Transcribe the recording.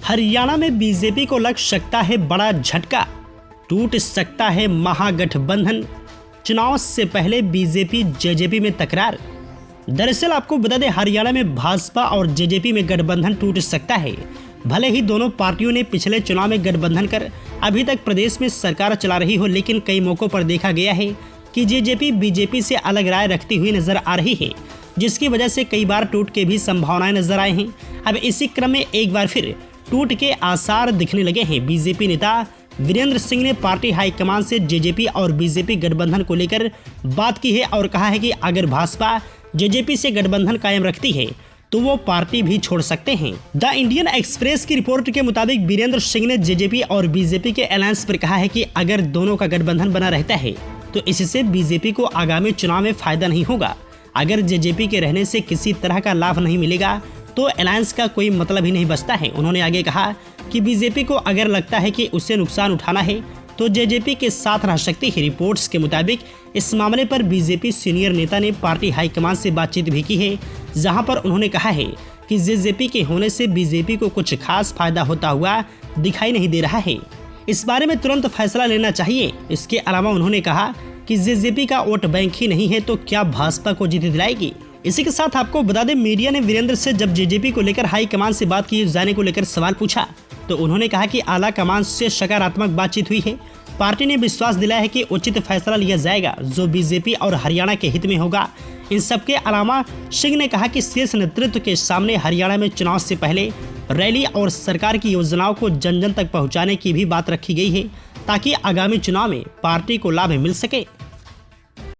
हरियाणा में बीजेपी को लग सकता है बड़ा झटका, टूट सकता है महागठबंधन। चुनाव से पहले बीजेपी जेजेपी में तकरार। दरअसल आपको बता दें, हरियाणा में भाजपा और जेजेपी में गठबंधन टूट सकता है। भले ही दोनों पार्टियों ने पिछले चुनाव में गठबंधन कर अभी तक प्रदेश में सरकार चला रही हो, लेकिन कई मौकों पर देखा गया है कि जेजेपी बीजेपी से अलग राय रखती हुई नजर आ रही है, जिसकी वजह से कई बार टूट के भी संभावनाएं नजर आए हैं। अब इसी क्रम में एक बार फिर टूट के आसार दिखने लगे हैं। बीजेपी नेता वीरेंद्र सिंह ने पार्टी हाईकमान से जेजेपी और बीजेपी गठबंधन को लेकर बात की है और कहा है कि अगर भाजपा जेजेपी से गठबंधन कायम रखती है तो वो पार्टी भी छोड़ सकते हैं। द इंडियन एक्सप्रेस की रिपोर्ट के मुताबिक वीरेंद्र सिंह ने जेजेपी और बीजेपी के अलायंस पर कहा है कि अगर दोनों का गठबंधन बना रहता है तो इससे बीजेपी को आगामी चुनाव में फायदा नहीं होगा। अगर जेजेपी के रहने से किसी तरह का लाभ नहीं मिलेगा तो अलायंस का कोई मतलब ही नहीं बचता है। उन्होंने आगे कहा कि बीजेपी को अगर लगता है कि उसे नुकसान उठाना है तो जेजेपी के साथ रह सकती है। रिपोर्ट्स के मुताबिक इस मामले पर बीजेपी सीनियर नेता ने पार्टी हाईकमान से बातचीत भी की है, जहां पर उन्होंने कहा है कि जेजेपी के होने से बीजेपी को कुछ खास फायदा होता हुआ दिखाई नहीं दे रहा है। इस बारे में तुरंत फैसला लेना चाहिए। इसके अलावा उन्होंने कहा कि जेजेपी का वोट बैंक ही नहीं है तो क्या भाजपा को जीत दिलाएगी। इसी के साथ आपको बता दें, मीडिया ने वीरेंद्र से जब जेजेपी को लेकर हाईकमान से बात किए जाने को लेकर सवाल पूछा तो उन्होंने कहा कि आला कमान से सकारात्मक बातचीत हुई है। पार्टी ने विश्वास दिलाया है कि उचित फैसला लिया जाएगा जो बीजेपी और हरियाणा के हित में होगा। इन सबके अलावा सिंह ने कहा कि शीर्ष नेतृत्व के सामने हरियाणा में चुनाव से पहले रैली और सरकार की योजनाओं को जन जन तक पहुंचाने की भी बात रखी गई है ताकि आगामी चुनाव में पार्टी को लाभ मिल सके।